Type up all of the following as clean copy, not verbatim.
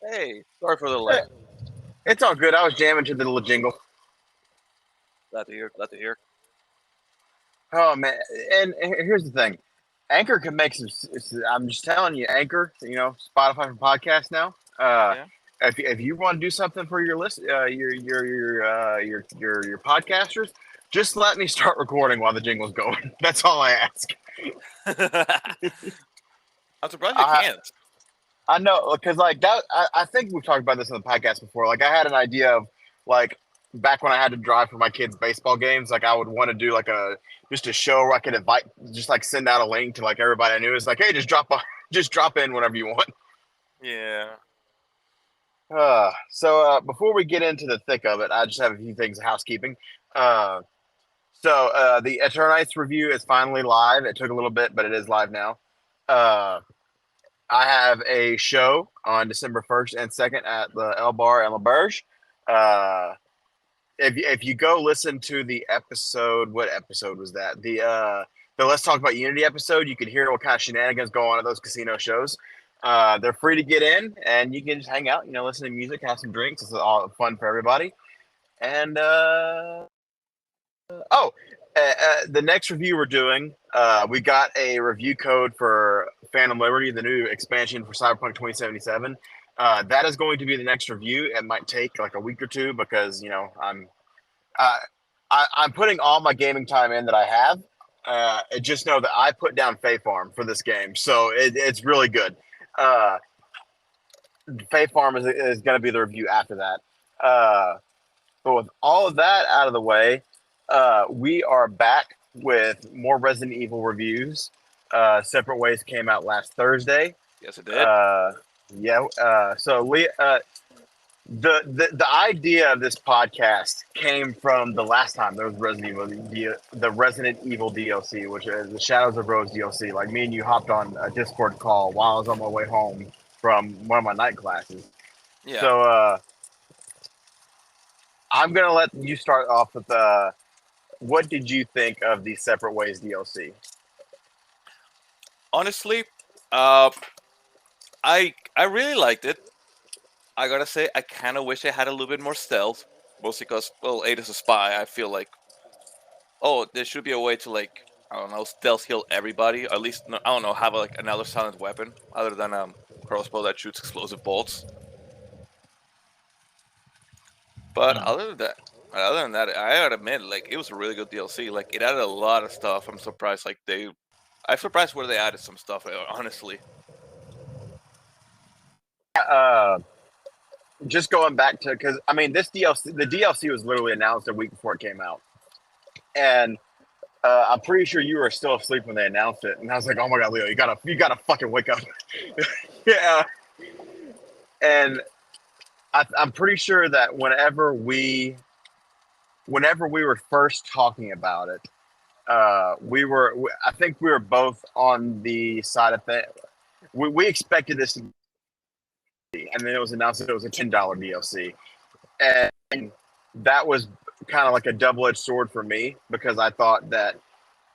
Hey, sorry for the Eh, delay. It's all good. I was jamming to the little jingle. Glad to hear. Glad to hear. Oh man! And here's the thing: Anchor can make some. I'm just telling you, Anchor. Spotify for podcasts now. Yeah. If you want to do something for your list, your podcasters, just let me start recording while the jingle's going. That's all I ask. I'm surprised you I can't. I know because like that. I think we've talked about this on the podcast before. Like I had an idea of like back when I had to drive for my kids' baseball games. Like I would want to do like a just a show where I could invite, just like send out a link to like everybody I knew. It's like, hey, just drop in whenever you want. Yeah. Before we get into the thick of it, I just have a few things of housekeeping. Uh, the Eternites review is finally live. It took a little bit, but it is live now. Uh, I have a show on December 1st and 2nd at the El Bar and La Berge. Uh, if you go listen to the episode, what episode was that? The Let's Talk About Unity episode, you can hear what kind of shenanigans go on at those casino shows. They're free to get in, and you can just hang out, listen to music, have some drinks. It's all fun for everybody. And oh, the next review we're doing, we got a review code for Phantom Liberty, the new expansion for Cyberpunk 2077. That is going to be the next review. It might take like a week or two because uh, I'm putting all my gaming time in that I have. Just know that I put down Fae Farm for this game, so it's really good. Uh, Fae Farm is going to be the review after that. Uh, but with all of that out of the way, we are back with more Resident Evil reviews. Separate Ways came out last Thursday. Yes, it did. Uh, yeah. The idea of this podcast came from the last time there was the Resident Evil DLC, which is the Shadows of Rose DLC. Like me and you hopped on a Discord call while I was on my way home from one of my night classes. Yeah. So I'm gonna let you start off with what did you think of the Separate Ways DLC? Honestly, uh, I really liked it. I gotta say, I kind of wish I had a little bit more stealth, mostly because well, Ada's a spy. I feel like there should be a way to like I don't know stealth heal everybody. Or at least I don't know have like another silent weapon other than crossbow that shoots explosive bolts. But other than that, I gotta admit, like it was a really good DLC. Like it added a lot of stuff. I'm surprised. I'm surprised where they added some stuff. Honestly, Uh, just going back to because I mean the DLC was literally announced a week before it came out, and I'm pretty sure you were still asleep when they announced it, and I was like, "Oh my god, Leo, you gotta fucking wake up!" Yeah, and I'm pretty sure that whenever we were first talking about it, I think we were both on the side of it. We expected this to be, and then it was announced that it was a $10 DLC, and that was kind of like a double edged sword for me because I thought that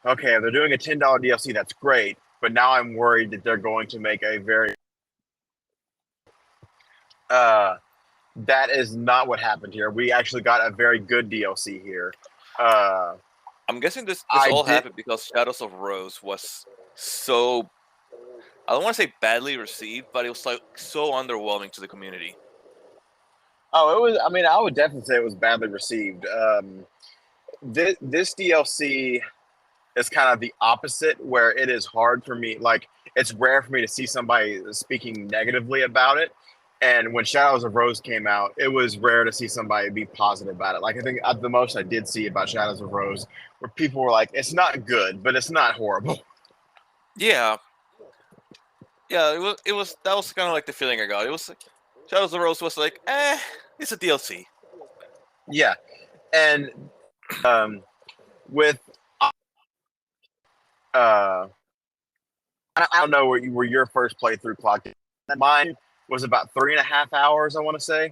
okay, if they're doing a $10 DLC, that's great, but now I'm worried that they're going to make a very uh, that is not what happened here. We actually got a very good DLC here. Uh, I'm guessing this I all did. happened because Shadows of Rose was so I don't want to say badly received, but it was like so underwhelming to the community. Oh, it was. I mean, I would definitely say it was badly received. This DLC is kind of the opposite, where it is hard for me. Like, it's rare for me to see somebody speaking negatively about it. And when Shadows of Rose came out, it was rare to see somebody be positive about it. Like, I think at the most I did see about Shadows of Rose, where people were like, "It's not good, but it's not horrible." Yeah, yeah, it was that was kind of like the feeling I got. It was like Shadows of Rose was like, it's a DLC. Yeah, and um, with uh, I don't know where your first playthrough clocked. Mine was about 3.5 hours, I want to say.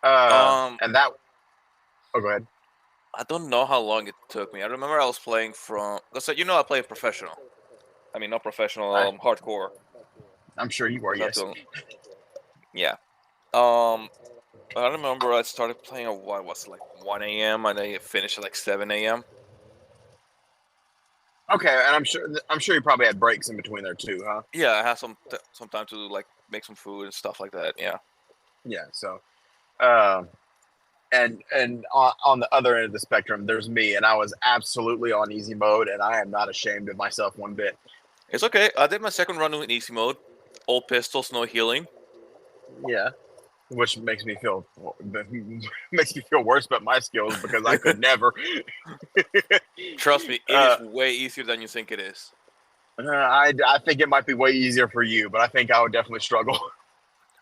Um, And that. Oh, go ahead. I don't know how long it took me. I remember I was playing from because I play professional. I mean, not professional, I, hardcore. I'm sure you were. So I have Yes. to, yeah. Um, I remember I started playing at what was it, like 1 a.m. and I finished at like 7 a.m. Okay, and I'm sure you probably had breaks in between there too, huh? Yeah, I had some time to like make some food and stuff like that. Yeah. Yeah. So, um, and on the other end of the spectrum, there's me, and I was absolutely on easy mode, and I am not ashamed of myself one bit. It's okay. I did my second run in easy mode. All pistols, no healing. Yeah, which makes me feel worse about my skills because I could never. Trust me, it is way easier than you think it is. I think it might be way easier for you, but I think I would definitely struggle.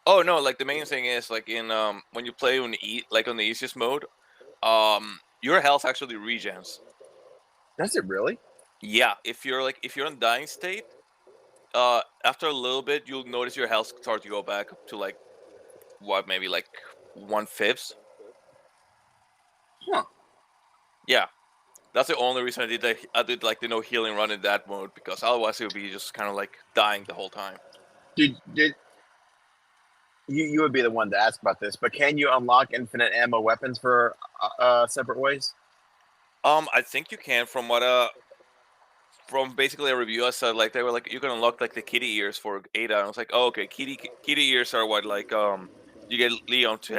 Oh no, like the main thing is like in when you play on like on the easiest mode, your health actually regens. Does it really? Yeah, if you're in dying state, after a little bit you'll notice your health start to go back up to like what maybe like 1/5. Huh. Yeah, that's the only reason I did that. I did like the no healing run in that mode because otherwise it would be just kind of like dying the whole time. Did you would be the one to ask about this, but can you unlock infinite ammo weapons for separate ways? I think you can from basically a review I said like they were like you can unlock like the kitty ears for Ada. And I was like, oh okay, kitty ears are what like you get Leon to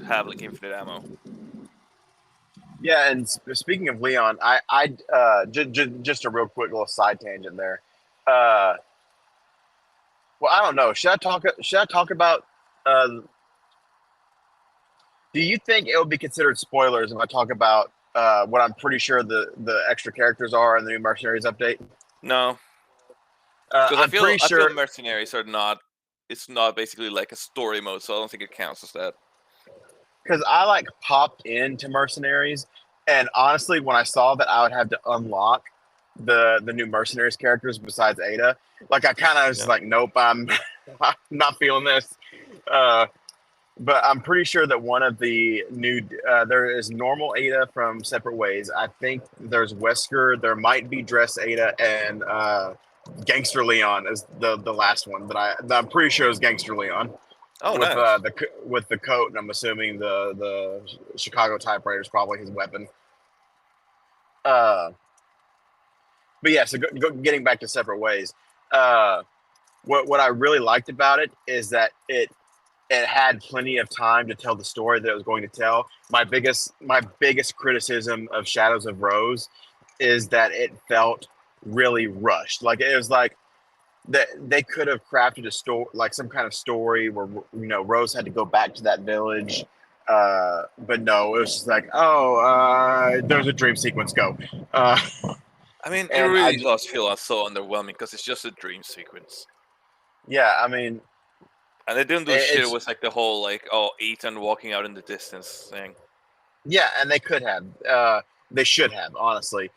have like infinite ammo. Yeah, and speaking of Leon, just a real quick little side tangent there. Uh, well, I don't know. Should I talk? Should I talk about? Uh, do you think it would be considered spoilers if I talk about what I'm pretty sure the extra characters are in the new Mercenaries update? No, because I'm pretty I feel sure mercenaries are not. It's not basically like a story mode, so I don't think it counts as that. because I like popped into Mercenaries, and honestly, when I saw that I would have to unlock the new Mercenaries characters besides Ada, like I kind of was Yeah. like, nope, I'm not feeling this. Uh, but I'm pretty sure that one of the new there is normal Ada from Separate Ways. I think there's Wesker. There might be Dress Ada and Gangster Leon is the last one that I'm pretty sure is Gangster Leon Oh, with nice. with the coat, and I'm assuming the Chicago typewriter is probably his weapon. Uh, but yeah, so getting back to Separate Ways, uh, what I really liked about it is that it had plenty of time to tell the story that it was going to tell. My biggest criticism of Shadows of Rose is that it felt really rushed. Like it was like that they could have crafted a story, like some kind of story where Rose had to go back to that village. But no, it was just like, oh, there's a dream sequence. Go. Uh, I mean, it and really does feel so underwhelming because it's just a dream sequence, yeah, I mean, and they didn't do shit it's with like the whole like Ethan walking out in the distance thing. yeah, and they could have, they should have, honestly.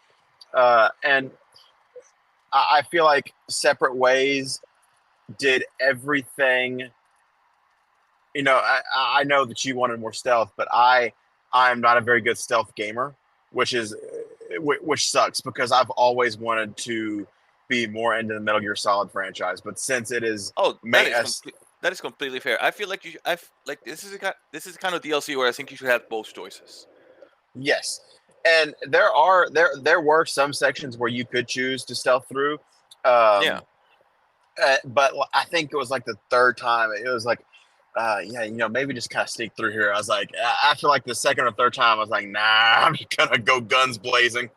And I feel like Separate Ways did everything. I know that you wanted more stealth, but I'm not a very good stealth gamer, which sucks because I've always wanted to be more into the Metal Gear Solid franchise. But since it is Oh, ma- that is completely fair. I feel like like this is the kind of DLC where I think you should have both choices. yes, and there were some sections where you could choose to stealth through, Yeah. um, but I think it was like the third time. It was like, yeah, maybe just kind of sneak through here. I was like, after like the second or third time, I was like, nah, I'm just gonna go guns blazing.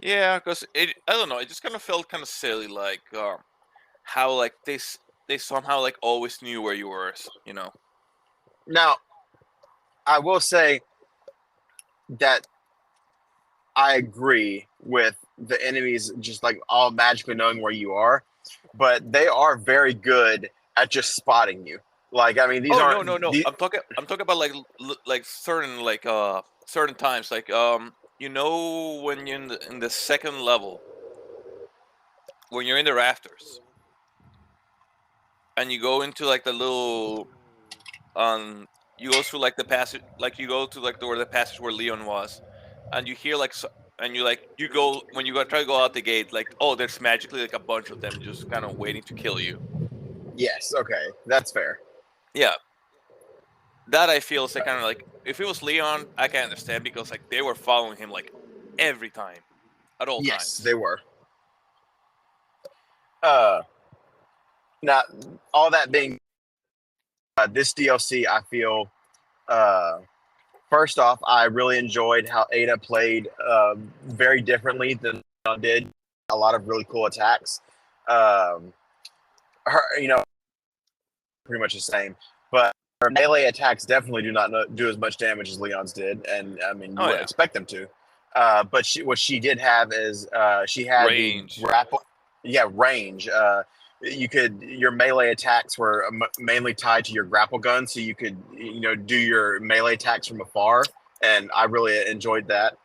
Yeah, because I don't know, it just kind of felt kind of silly, like how like they somehow like always knew where you were, you know. Now, I will say that I agree with the enemies just like all magically knowing where you are, but they are very good at just spotting you. Like, I mean, these Oh no, no, aren't no. the I'm talking about like like certain times, like you know when you're in the second level when you're in the rafters and you go into like the little you go through like the passage, like you go to like the where the passage where Leon was, and you hear like and you like you go when you go try to go out the gate, like oh, there's magically like a bunch of them just kind of waiting to kill you. yes, okay, that's fair. Yeah, that I feel is kind of like if it was Leon, I can understand because like they were following him like every time, at all Yes, times. they were. Uh, Now, all that being, this DLC, I feel, uh, first off, I really enjoyed how Ada played very differently than Leon did. A lot of really cool attacks. Um, pretty much the same, but her melee attacks definitely do not do as much damage as Leon's did, and I mean, you Oh wouldn't yeah, expect them to. But what she did have is she had the range. grapple, yeah, range. You could your melee attacks were mainly tied to your grapple gun, so you could do your melee attacks from afar, and I really enjoyed that.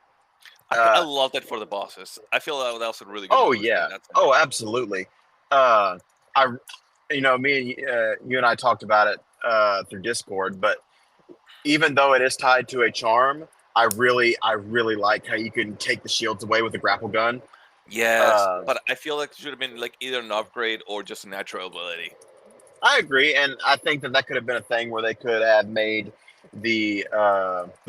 I Uh, love that for the bosses. I feel that was a really good oh evolution in yeah, that sense. oh absolutely. I me and you and I talked about it through Discord, but even though it is tied to a charm, I really like how you can take the shields away with a grapple gun. Yes, Uh, but I feel like it should have been like either an upgrade or just a natural ability. I agree, and I think that could have been a thing where they could have made the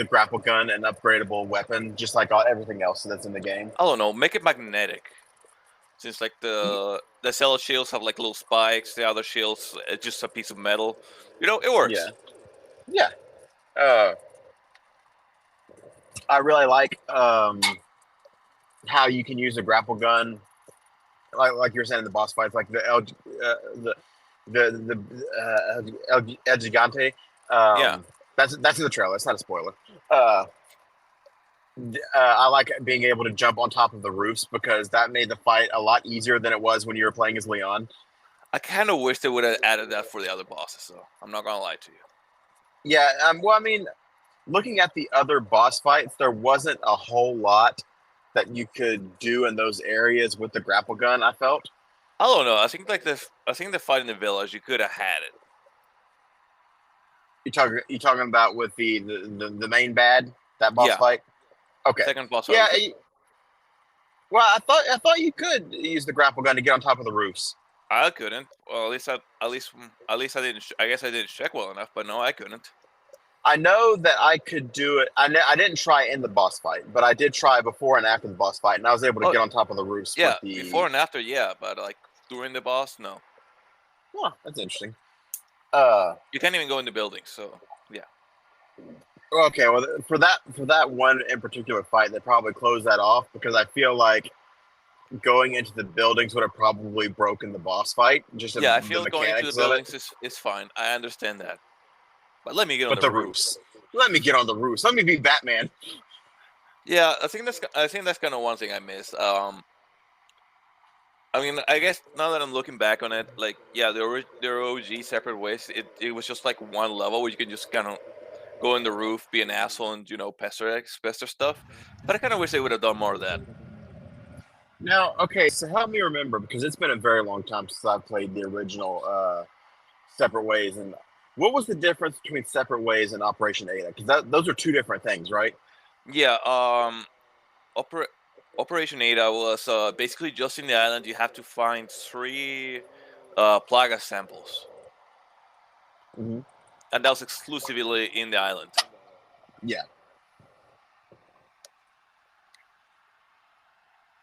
grapple gun an upgradable weapon, just like everything else that's in the game. I don't know, make it magnetic. Since like the cell shields have like little spikes, the other shields just a piece of metal. It Yeah, works. yeah. Uh, I really like how you can use a grapple gun, like you were saying in the boss fights, like El Gigante. Yeah, That's in the trailer. It's not a spoiler. Uh, I like being able to jump on top of the roofs because that made the fight a lot easier than it was when you were playing as Leon. I kind of wish they would have added that for the other bosses. So I'm not gonna lie to you. Yeah. Well, I mean, looking at the other boss fights, there wasn't a whole lot that you could do in those areas with the grapple gun. I felt. I don't know. I think the fight in the village you could have had it. You talking about with the main bad, that boss Yeah, fight? Okay. second boss fight Yeah. with the. Well, I thought you could use the grapple gun to get on top of the roofs. I couldn't. Well, at least I didn't. I guess I didn't check well enough, but no, I couldn't. I know that I could do it. I didn't try in the boss fight, but I did try before and after the boss fight, and I was able to Oh get on top of the roofs with yeah, before the. and after, yeah, but like during the boss, no. Oh, that's interesting. Uh, You can't even go in the building. So yeah. okay. Well, for that one in particular fight, they probably closed that off because I feel like going into the buildings would have probably broken the boss fight, just Yeah, I the feel going into the mechanics of it. buildings is fine. I understand that. But let me get on But the the roofs. roofs. Let me get on the roofs. Let me be Batman. Yeah, I think that's kind of one thing I missed. I mean, I guess now that I'm looking back on it, like yeah, the OG separate ways. It was just like one level where you can just kind of go in the roof, be an asshole, and pester stuff. But I kind of wish they would have done more of that. Now, okay, so help me remember because it's been a very long time since I've played the original Separate Ways. And what was the difference between Separate Ways and Operation Ada? Because those are two different things, right? Yeah. Opera, Operation Ada was basically just in the island. You have to find three plaga samples, Hmm. and that was exclusively in the island. Yeah.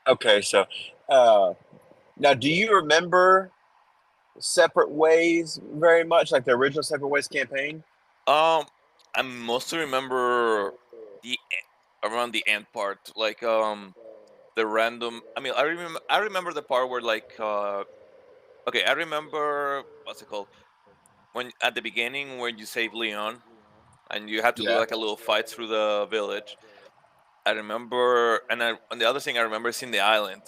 Okay, so uh, now do you remember Separate Ways very much, like the original Separate Ways campaign? Um, I mostly remember around the end part, like the random. I mean, I remember the part where like okay, I remember what's it called when at the beginning when you save Leon and you have to do Yeah. like a little fight through the village. I remember, and the other thing I remember is in the island.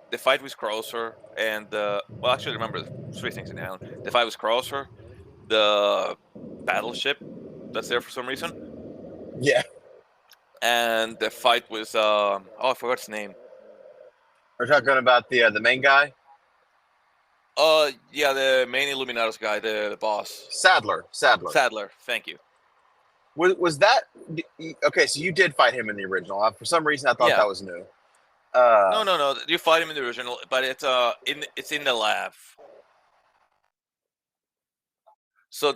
The fight with Krauser and well, actually, I remember three things in the island. The fight with Krauser, the battleship that's there for some reason, Yeah. and the fight with oh, I forgot his name. We're talking about the main guy, Yeah, the main Illuminatus guy, the boss, Sadler. Sadler. Sadler. Thank you. Was that okay? So you did fight him in the original. For some reason, I thought Yeah. that was new. Uh, No. You fight him in the original, but it's in the lab. So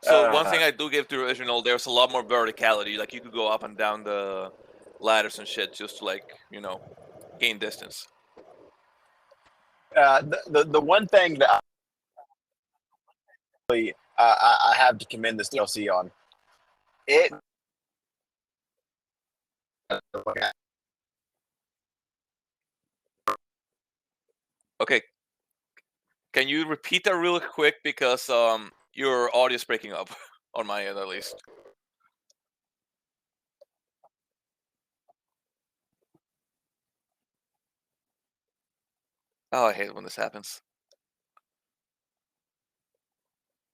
So one thing I do give to the original, there's a lot more verticality. Like you could go up and down the ladders and shit just to gain distance. The one thing that I have to commend this DLC on it. Okay, can you repeat that real quick because your audio is breaking up on my end at least. Oh, I hate it when this happens.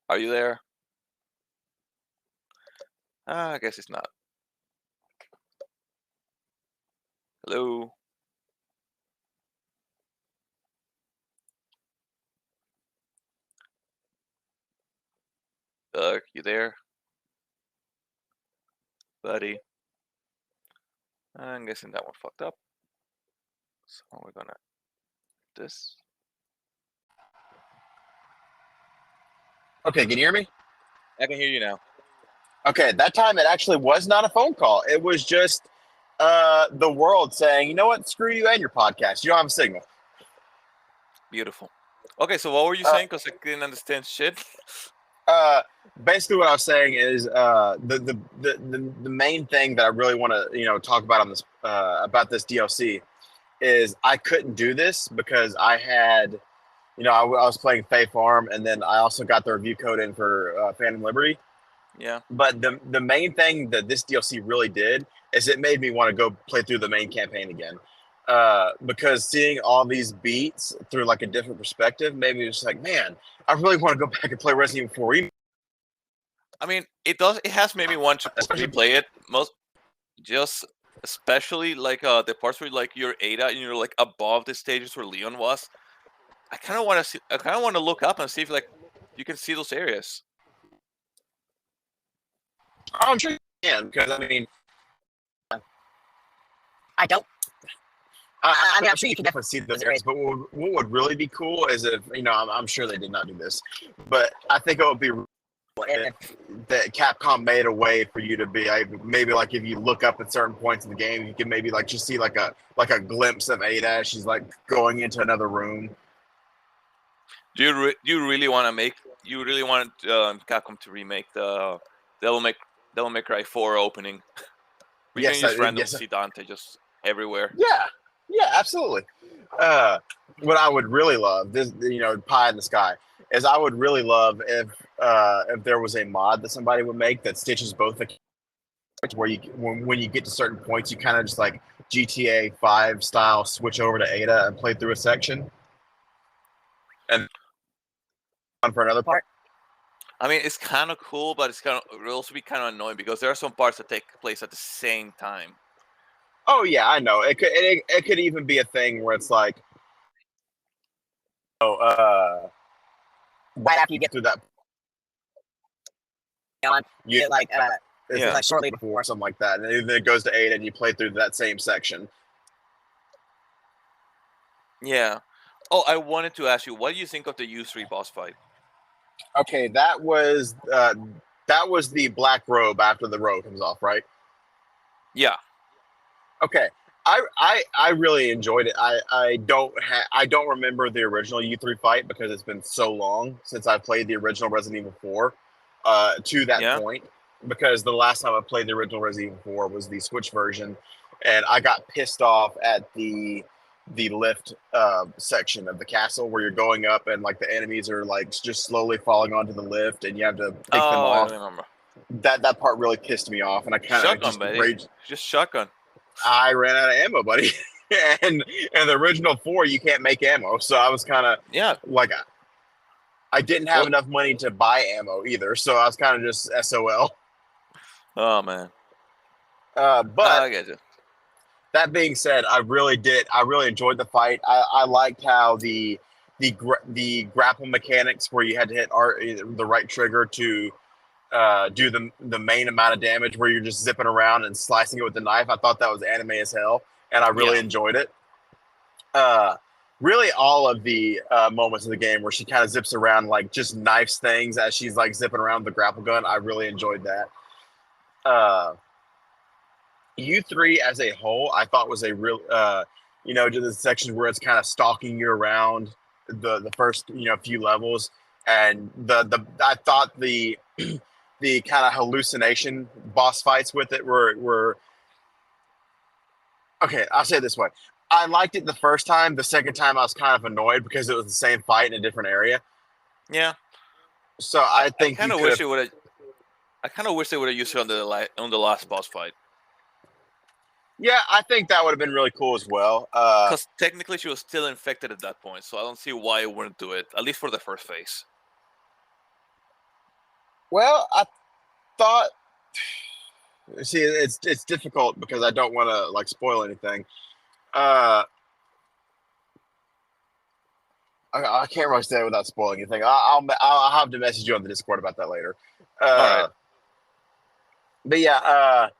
Are you there? I guess it's not. Hello? Doug, you there? Buddy? I'm guessing that one fucked up. So we're gonna do this. Okay, can you hear me? I can hear you now. Okay, that time it actually was not a phone call. It was just the world saying, you know what, screw you and your podcast. You don't have a signal. Beautiful. Okay, so what were you saying? Because I didn't understand shit. Basically, what I was saying is the main thing that I really want to talk about on this about this DLC is I couldn't do this because I had I was playing Fae Farm, and then I also got the review code in for Phantom Liberty. Yeah. But the main thing that this DLC really did is it made me want to go play through the main campaign again. Because seeing all these beats through like a different perspective made me just like, man, I really want to go back and play Resident Evil 4. I mean, it does. It has made me want to replay it especially like the parts where like you're Ada and you're like above the stages where Leon was. I kind of want to see. I kind of want to look up and see if like you can see those areas. Oh, I'm sure you can, because I mean, I don't. I mean, I'm sure you can definitely see those areas. But what would really be cool is if I'm sure they did not do this, but I think it would be that Capcom made a way for you to be maybe like if you look up at certain points in the game, you can maybe like just see like a glimpse of Ada as she's like going into another room. Do you really want to make? You really want Capcom to remake the Devil May Cry 4 opening? We Yes, can just randomly yes. see Dante just everywhere. Yeah, absolutely. What I would really love, this pie in the sky, is I would really love if there was a mod that somebody would make that stitches both the where you when you get to certain points, you kind of just like GTA 5 style switch over to Ada and play through a section, and on for another part. I mean, it's kind of cool, but it'll also be kind of annoying because there are some parts that take place at the same time. Oh yeah, I know. It could even be a thing where it's like, right After you get through that, you get like like shortly before or something like that, and then it goes to 8, and you play through that same section. Yeah. Oh, I wanted to ask you, what do you think of the U3 boss fight? Okay, that was the black robe after the robe comes off, right? Yeah. Okay, I really enjoyed it. I don't remember the original U3 fight because it's been so long since I played the original Resident Evil 4 to that point. Because the last time I played the original Resident Evil 4 was the Switch version, and I got pissed off at the lift section of the castle where you're going up and like the enemies are like just slowly falling onto the lift and you have to pick them off. I remember. That part really pissed me off, and I kind of just raged. Just shotgun. I ran out of ammo, buddy. and the original 4, you can't make ammo, so I was kind of like, I didn't have enough money to buy ammo either, so I was kind of just SOL. Oh man. But I get you. That being said, I really enjoyed the fight. I liked how the grapple mechanics where you had to hit the right trigger to do the main amount of damage, where you're just zipping around and slicing it with the knife. I thought that was anime as hell, and I really enjoyed it. really all of the moments of the game where she kind of zips around, like just knifes things as she's like zipping around with the grapple gun. I really enjoyed that. U3 as a whole, I thought was a real, to the section where it's kind of stalking you around the first few levels, and I thought the the kind of hallucination boss fights with it were okay. I'll say it this way: I liked it the first time. The second time, I was kind of annoyed because it was the same fight in a different area. Yeah, So I think kind of wish it would have. I kind of wish they would have used it on the last boss fight. Yeah, I think that would have been really cool as well. Because technically she was still infected at that point, so I don't see why it wouldn't do it, at least for the first phase. Well, I thought. See, it's difficult because I don't want to like spoil anything. I can't really say it without spoiling anything. I'll have to message you on the Discord about that later. All right. But yeah,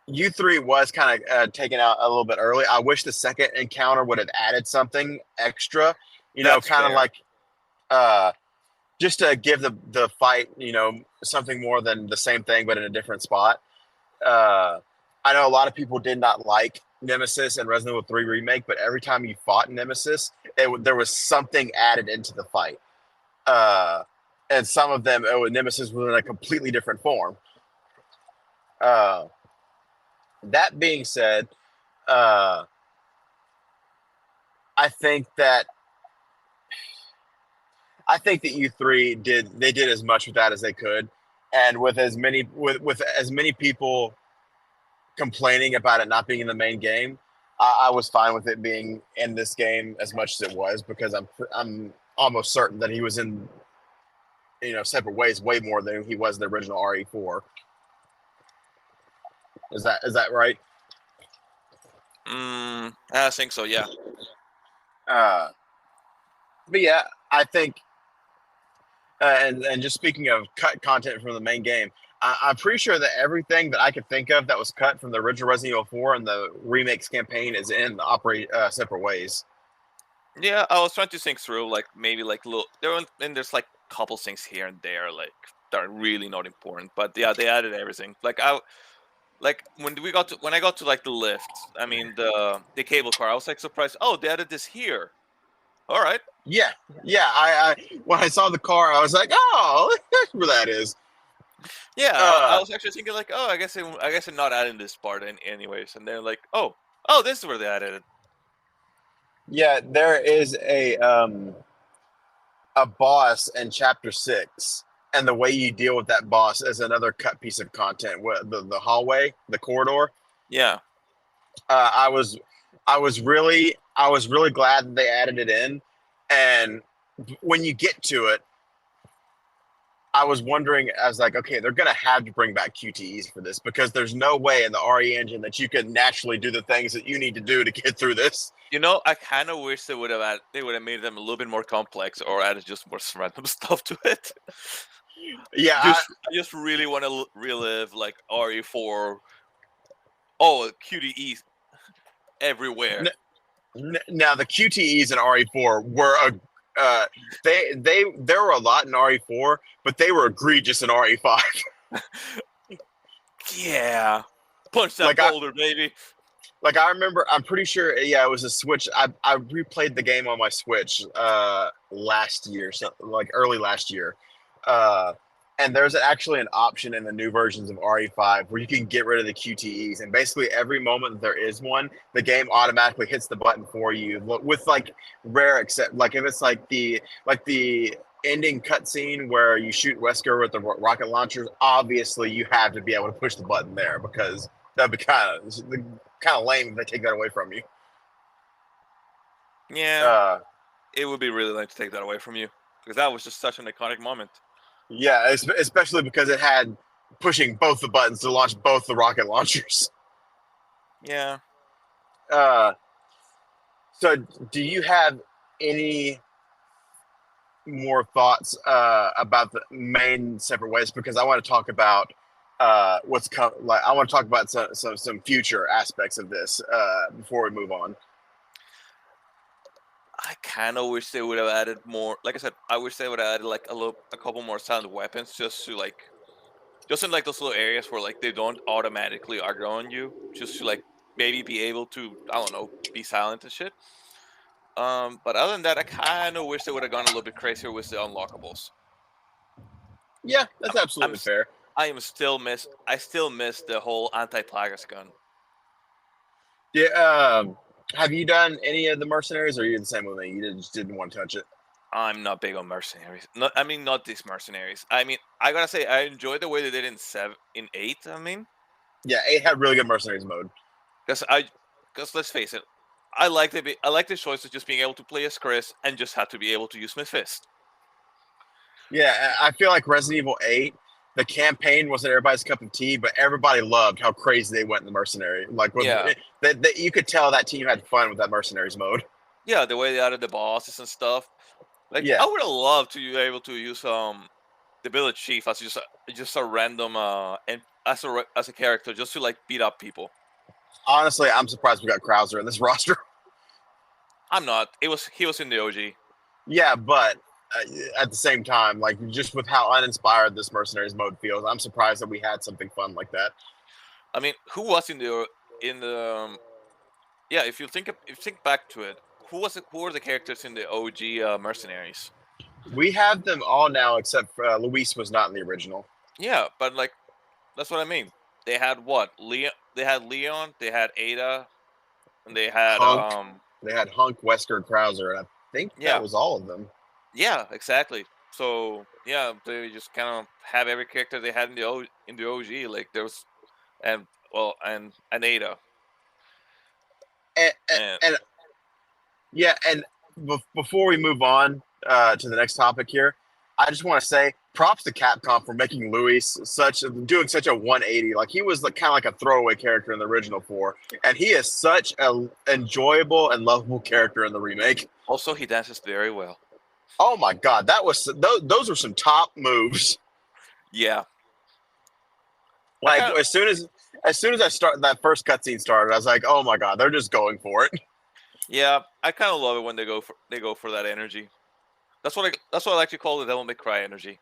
U3 was kind of taken out a little bit early. I wish the second encounter would have added something extra. That's kind of fair. like just to give the fight, something more than the same thing but in a different spot. I know a lot of people did not like Nemesis and Resident Evil 3 Remake, but every time you fought Nemesis, there was something added into the fight. And some of them, Nemesis was in a completely different form. That being said, I think that U3 did as much with that as they could, and with as many people complaining about it not being in the main game, I was fine with it being in this game as much as it was, because I'm almost certain that he was in Separate Ways way more than he was in the original RE4. Is that right? I think so. Yeah. But yeah, I think, and just speaking of cut content from the main game, I'm pretty sure that everything that I could think of that was cut from the original Resident Evil 4 and the remakes campaign is in the Separate Ways. Yeah, I was trying to think through, like maybe like little there's like a couple things here and there like that are really not important, but yeah, they added everything. Like when I got to like the lift, I mean the cable car, I was like surprised. Oh, they added this here. All right. Yeah. I when I saw the car, I was like, oh, that's where that is. Yeah, I was actually thinking like, oh, I guess I'm not adding this part anyways, and then like, oh, this is where they added it. Yeah, there is a boss in Chapter 6, and the way you deal with that boss is another cut piece of content. The hallway, the corridor. Yeah. I was really glad that they added it in, and when you get to it, I was wondering, I was like, okay, they're gonna have to bring back QTEs for this, because there's no way in the RE engine that you could naturally do the things that you need to do to get through this. I kind of wish they would have made them a little bit more complex, or added just more random stuff to it. Yeah, I just really want to relive like RE4. Oh, QTEs everywhere. Now the QTEs in RE4 were there were a lot in RE4, but they were egregious in RE5. Yeah, punch that boulder, baby. Like I remember, I'm pretty sure, yeah, it was a Switch. I replayed the game on my Switch last year, so like early last year. And there's actually an option in the new versions of RE5 where you can get rid of the QTEs, and basically every moment that there is one, the game automatically hits the button for you, with like rare except like if it's like the ending cutscene where you shoot Wesker with the rocket launchers. Obviously, you have to be able to push the button there, because that'd be kind of lame if they take that away from you. Yeah, it would be really lame to take that away from you, because that was just such an iconic moment. Yeah, especially because it had pushing both the buttons to launch both the rocket launchers. Yeah. So do you have any more thoughts about the main Separate Ways? Because I want to talk about what's coming. Like, I want to talk about some future aspects of this before we move on. I kind of wish they would have added more. Like I said, I wish they would have added like a couple more silent weapons, just in like those little areas where like they don't automatically aggro on you, just to like maybe be able to, I don't know, be silent and shit. But other than that, I kind of wish they would have gone a little bit crazier with the unlockables. Yeah, that's I'm absolutely s- fair. I still miss the whole anti-plagas gun. Yeah. Have you done any of the mercenaries, or are you the same with me? You just didn't want to touch it. I'm not big on mercenaries. Not, I mean, not these mercenaries. I mean, I gotta say, I enjoyed the way they did in 8. I mean, Yeah, it had really good mercenaries mode. because let's face it, I like the choice of just being able to play as Chris and just have to be able to use my fist. Yeah, I feel like Resident Evil 8, the campaign wasn't everybody's cup of tea, but everybody loved how crazy they went in the mercenary. Like, Yeah. that you could tell that team had fun with that mercenaries mode. Yeah, the way they added the bosses and stuff. Like, Yeah, I would have loved to be able to use the village chief as just a random and as a character just to like beat up people. honestly, I'm surprised we got Krauser in this roster. I'm not. He was in the OG. Yeah, but at the same time, like just with how uninspired this mercenaries mode feels, I'm surprised that we had something fun like that. I mean, who was in the yeah? If you think back to it, who were the characters in the OG mercenaries? We have them all now, except for Luis was not in the original. Yeah, but like that's what I mean. They had what? They had Leon. They had Ada, and they had Hunk. They had Hunk, Wesker, and Krauser, and I think that yeah, was all of them. yeah, exactly. So yeah, they just kind of have every character they had in the OG. Like there was and well and Ada And, and and yeah, and before we move on to the next topic here, I just want to say props to Capcom for making Luis doing such a 180. Like he was kind of like a throwaway character in the original 4, and he is such a enjoyable and lovable character in the remake. also he dances very well. Oh my god, those were some top moves. Yeah, Like kinda- as soon as I start that first cutscene started, I was like, oh my god, they're just going for it. yeah. I kind of love it when they go for that energy. That's what I like to call the Devil May Cry energy.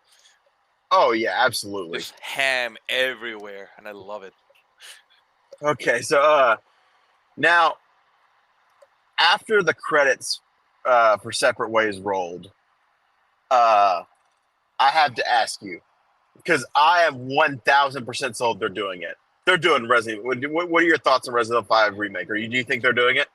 Oh yeah, absolutely. Just ham everywhere, and I love it. Okay, so now after the credits for Separate Ways rolled, I have to ask you because I am 1,000% sold they're doing it. They're doing Resident. What are your thoughts on Resident Evil 5 remake? Do you think they're doing it?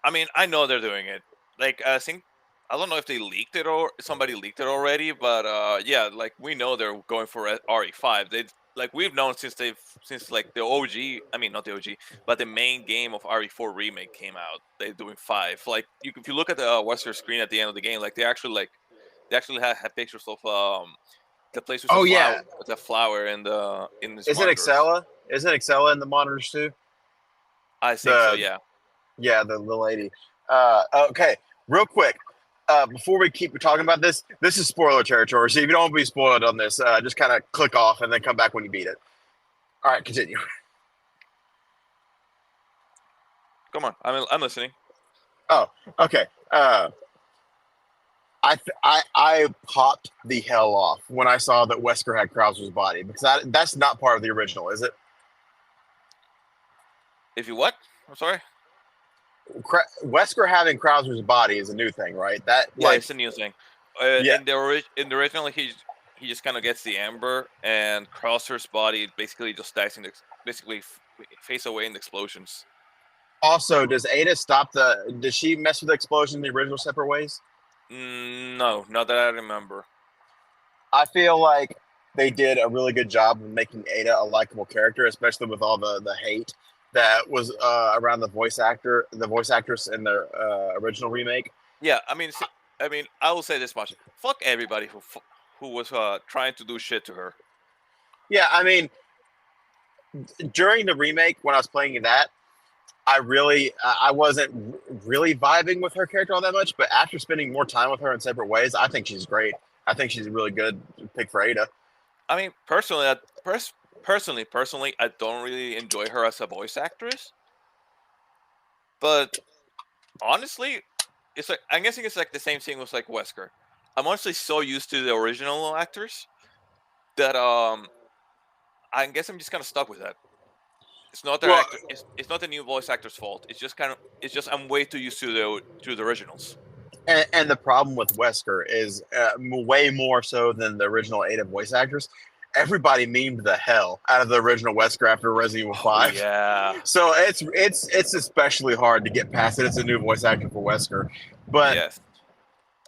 I mean, I know they're doing it. Like I think I don't know if they leaked it or somebody leaked it already, but yeah, like we know they're going for RE5. They like we've known since like the OG. I mean, not the OG, but the main game of RE4 remake came out. They're doing 5. Like if you look at the Western screen at the end of the game, like they actually have pictures of the place with Oh yeah, the flower in this isn't monitors. Excella? Isn't Excella in the monitors too? I think so. Yeah. Yeah, the lady. Okay, real quick. Before we keep talking about this is spoiler territory. So if you don't want to be spoiled on this, just kind of click off and then come back when you beat it. All right, continue. Come on, I'm listening. Oh, okay. I popped the hell off when I saw that Wesker had Krauser's body because that's not part of the original, is it? If you what? I'm sorry. Wesker having Krauser's body is a new thing, right? That Yeah, like it's a new thing. Yeah. In the original, he just kind of gets the amber, and Krauser's body basically just dies basically face away in the explosions. also does Ada does she mess with the explosion in the original Separate Ways? No, not that I remember. I feel like they did a really good job of making Ada a likable character, especially with all the hate that was around the voice actress in the original remake. Yeah, I mean, I will say this much: fuck everybody who was trying to do shit to her. Yeah, I mean, during the remake when I was playing that, I wasn't really vibing with her character all that much. But after spending more time with her in Separate Ways, I think she's great. I think she's a really good pick for Ada. I mean, personally, I don't really enjoy her as a voice actress. But honestly, it's like I'm guessing it's like the same thing with like Wesker. I'm honestly so used to the original actors that I guess I'm just kind of stuck with that. It's not their Well, actor. It's not the new voice actor's fault. It's just kind of. It's just I'm way too used to the originals. and the problem with Wesker is way more so than the original Ada voice actors. Everybody memed the hell out of the original Wesker after Resident Evil 5. Yeah. So it's especially hard to get past it. It's a new voice actor for Wesker. But Yes.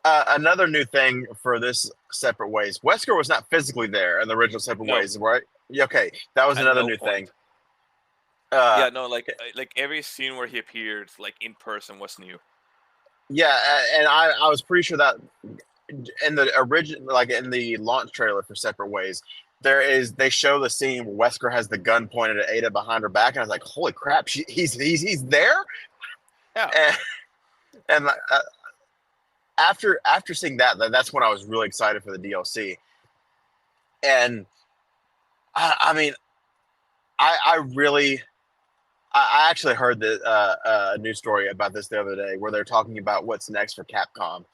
another new thing for this Separate Ways, Wesker was not physically there in the original Separate No. Ways, right? Yeah, okay, that was At another no new point. thing. Yeah. No. Like every scene where he appeared, like in person, was new. Yeah, and I was pretty sure that in the original, like in the launch trailer for Separate Ways, they show the scene where Wesker has the gun pointed at Ada behind her back, and I was like, holy crap, he's there. Yeah. And after seeing that's when I was really excited for the DLC. And I mean, I really. I actually heard a news story about this the other day where they're talking about what's next for Capcom,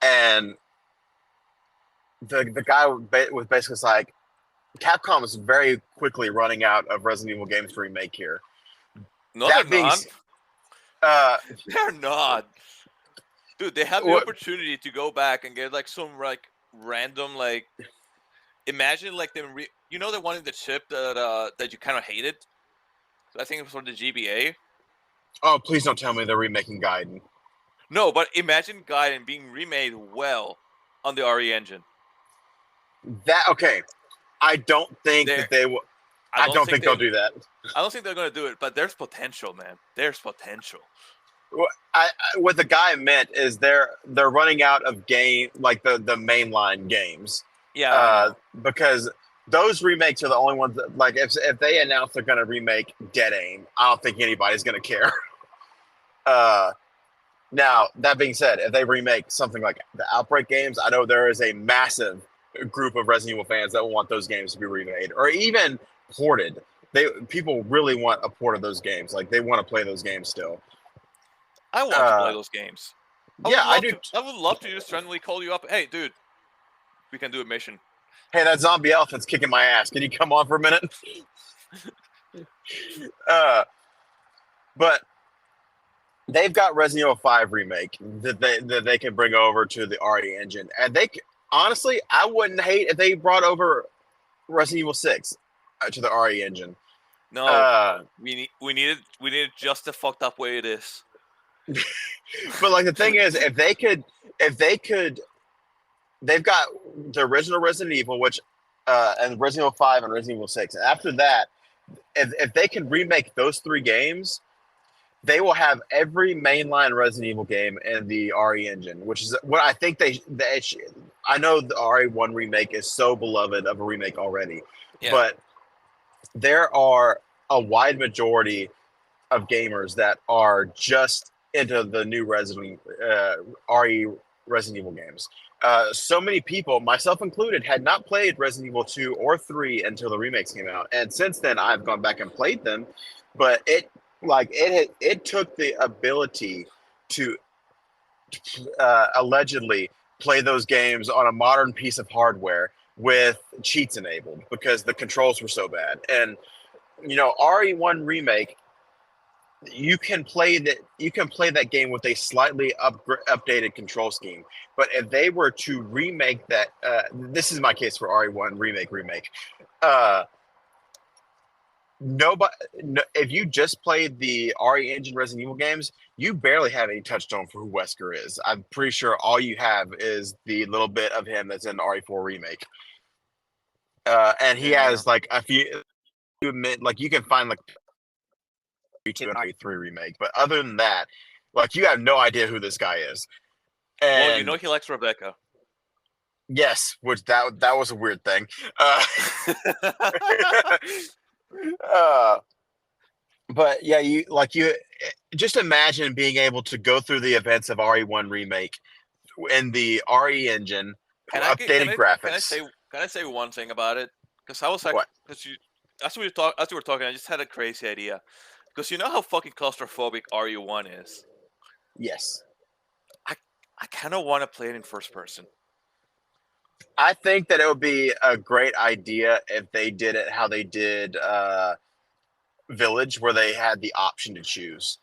and the guy was basically like, Capcom is very quickly running out of Resident Evil games to remake here. No, That they're being not. They're not. Dude, they have the What- opportunity to go back and get like some like random like. Imagine like them. You know the one in the chip that you kind of hated. I think it was for the GBA. Oh, please don't tell me they're remaking Gaiden. No, but imagine Gaiden being remade well on the RE engine. That okay? I don't think There- that they will. I don't think they'll do that. I don't think they're gonna do it, but there's potential, man. There's potential. What the guy meant is they're running out of like the mainline games. Yeah. I know. Because those remakes are the only ones that, like, if they announce they're going to remake Dead Aim, I don't think anybody's going to care. Now, that being said, if they remake something like the Outbreak games, I know there is a massive group of Resident Evil fans that want those games to be remade or even ported. People really want a port of those games. Like, they want to play those games still. I want to play those games. Yeah, I do. I would love to just randomly call you up. Hey, dude, we can do a mission. Hey, that zombie elephant's kicking my ass. Can you come on for a minute? But they've got Resident Evil 5 remake that they can bring over to the RE engine, and honestly, I wouldn't hate if they brought over Resident Evil 6 to the RE engine. No, we need it just the fucked up way it is. But like the thing is, if they could, they've got the original Resident Evil, which and Resident Evil 5 and Resident Evil 6. And after that, if they can remake those 3 games, they will have every mainline Resident Evil game in the RE engine, which is what I think I know the RE1 remake is so beloved of a remake already, but there are a wide majority of gamers that are just into the new RE Resident Evil games. So many people, myself included, had not played Resident Evil 2 or 3 until the remakes came out, and since then I've gone back and played them. But it took the ability to allegedly play those games on a modern piece of hardware with cheats enabled because the controls were so bad. And RE1 remake, you can play that game with a slightly updated control scheme. But if they were to remake that, this is my case for RE1 remake. If you just played the RE engine Resident Evil games, you barely have any touchstone for who Wesker is. I'm pretty sure all you have is the little bit of him that's in the RE4 remake. And he has like a few. Like you can find like RE2 and RE3 remake, but other than that, like you have no idea who this guy is. And Well, he likes Rebecca. yes, which that was a weird thing. But yeah, you just imagine being able to go through the events of RE1 remake in the RE engine, updated graphics. Can I say one thing about it? Because I was like, as we were talking, I just had a crazy idea. Because you know how fucking claustrophobic RE1 is. Yes. I I kind of want to play it in first person. I think that it would be a great idea if they did it how they did Village, where they had the option to choose.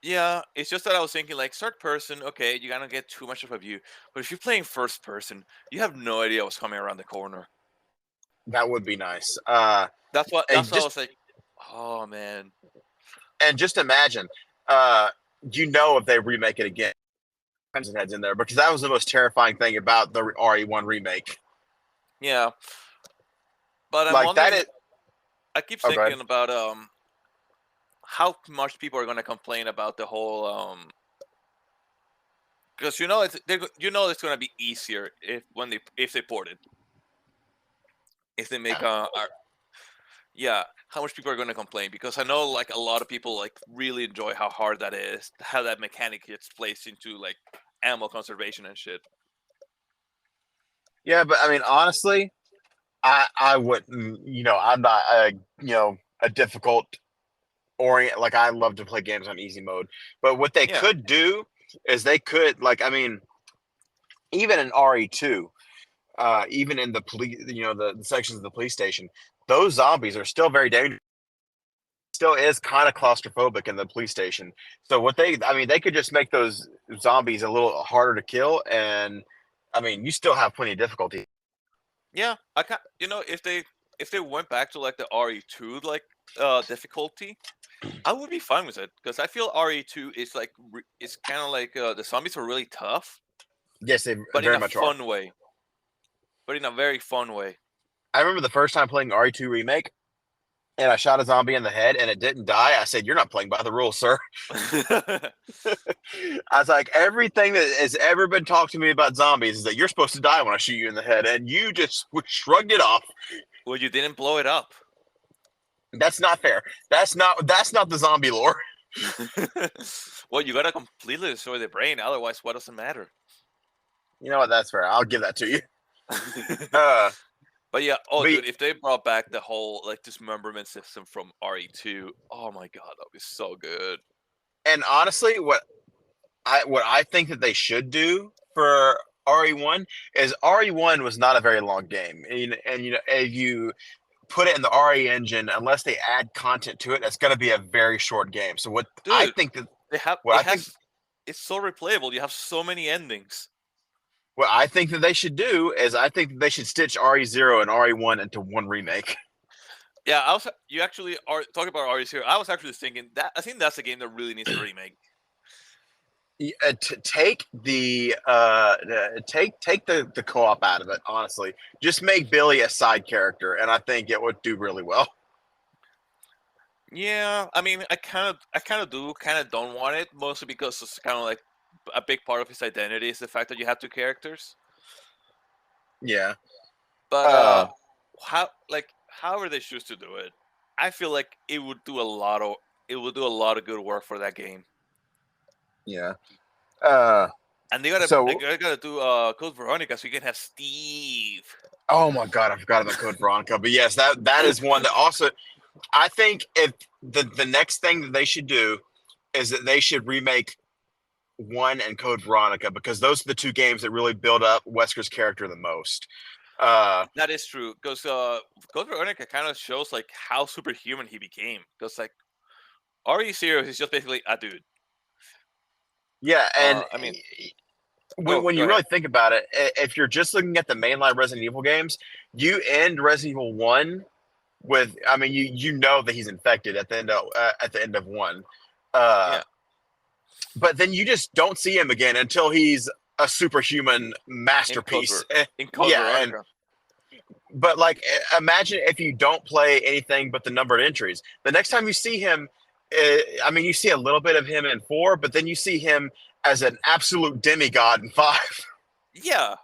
Yeah, it's just that I was thinking like third person, okay, you're gonna get too much of a view. But if you're playing first person, you have no idea what's coming around the corner. That would be nice. That's what And that's what I just was like, oh man. and just imagine, if they remake it again, Crimson Head's in there because that was the most terrifying thing about the RE1 remake. Yeah. But I'm Like that wondering is. I keep Oh, go ahead. thinking about how much people are gonna complain about the whole because it's gonna be easier if they port it. If they make yeah, how much people are going to complain, because I know like a lot of people like really enjoy how hard that is, how that mechanic gets placed into like ammo conservation and shit. Yeah, but I mean, honestly, I wouldn't. I'm not a difficult orient. Like I love to play games on easy mode, but what they Yeah. could do is they could even in RE2, even in the police, the sections of the police station, those zombies are still very dangerous. Still is kind of claustrophobic in the police station. So they could just make those zombies a little harder to kill, and I mean, you still have plenty of difficulty. Yeah, I can if they went back to like the RE2 like difficulty, I would be fine with it, because I feel RE2 is like it's kind of like the zombies are really tough, Yes, they but in very a much are. fun way. But in a very fun way. I remember the first time playing RE2 remake, and I shot a zombie in the head, and it didn't die. I said, "You're not playing by the rules, sir." I was like, everything that has ever been talked to me about zombies is that you're supposed to die when I shoot you in the head, and you just shrugged it off. Well, you didn't blow it up. That's not fair. That's not the zombie lore. Well, you gotta completely destroy the brain, otherwise what does it matter? You know what? That's fair. I'll give that to you. Uh, But yeah, but dude, if they brought back the whole like dismemberment system from RE2, oh my god, that'd be so good. and honestly, what I think that they should do for RE1 is RE1 was not a very long game, and if you put it in the RE engine, unless they add content to it, it's going to be a very short game. So what I Dude, think that they have what it I think has it's so replayable. You have so many endings. what I think that they should do is I think that they should stitch RE0 and RE1 into one remake. Yeah, you actually are talking about RE0. I was actually thinking that I think that's a game that really needs a remake. Take the co-op out of it. Honestly, just make Billy a side character, and I think it would do really well. Yeah, I mean, I kind of don't want it, mostly because it's kind of like a big part of his identity is the fact that you have two characters. Yeah. But however they choose to do it, I feel like it would do a lot of good work for that game. Yeah. And they gotta do Code Veronica so you can have Steve. Oh my god, I forgot about Code Veronica. But yes, that is one that also I think if the next thing that they should do is that they should remake 1 and Code Veronica, because those are the two games that really build up Wesker's character the most. That is true, because Code Veronica kind of shows like how superhuman he became. Because like RE0 is just basically a dude. Yeah, and I mean, when you really think about it, if you're just looking at the mainline Resident Evil games, you end Resident Evil 1 with, I mean, you know that he's infected at the end of 1. Yeah. But then you just don't see him again until he's a superhuman masterpiece. In Code Veronica. But like, imagine if you don't play anything but the numbered entries. The next time you see him, I mean, you see a little bit of him in 4, but then you see him as an absolute demigod in 5. Yeah.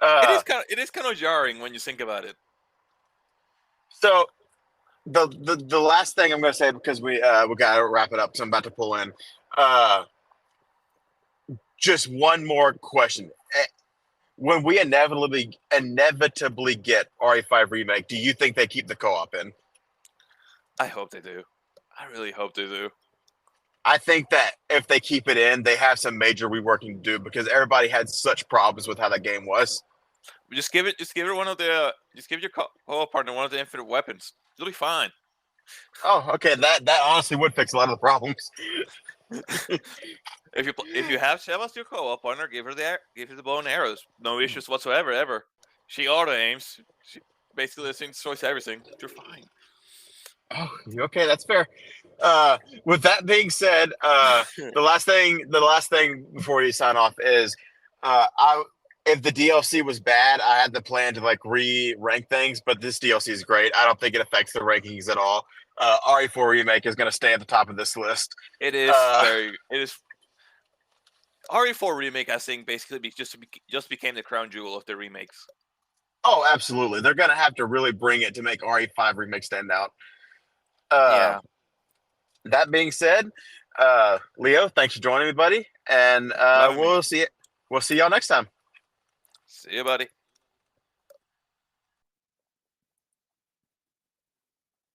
It is kind of jarring when you think about it. So the last thing I'm going to say, because we got to wrap it up, so I'm about to pull in. Just one more question. When we inevitably get RE5 remake, do you think they keep the co-op in? I hope they do. I really hope they do. I think that if they keep it in, they have some major reworking to do because everybody had such problems with how that game was. Just give it one of the just give your co-op partner one of the infinite weapons. It'll be fine. Oh, okay. That honestly would fix a lot of the problems. If you have Sheva as your co-op partner, give her the bow and arrows. No issues whatsoever ever. She auto aims. She basically destroys everything. You're fine. Oh, okay, that's fair. With that being said, the last thing before you sign off is, if the DLC was bad, I had the plan to like re-rank things, but this DLC is great. I don't think it affects the rankings at all. RE4 Remake is going to stay at the top of this list. It is RE4 remake. I think basically just became the crown jewel of the remakes. Oh, absolutely. They're going to have to really bring it to make RE5 Remake stand out. Yeah. That being said, Leo, thanks for joining me, buddy, and Loving me. we'll see y'all next time. See you, buddy.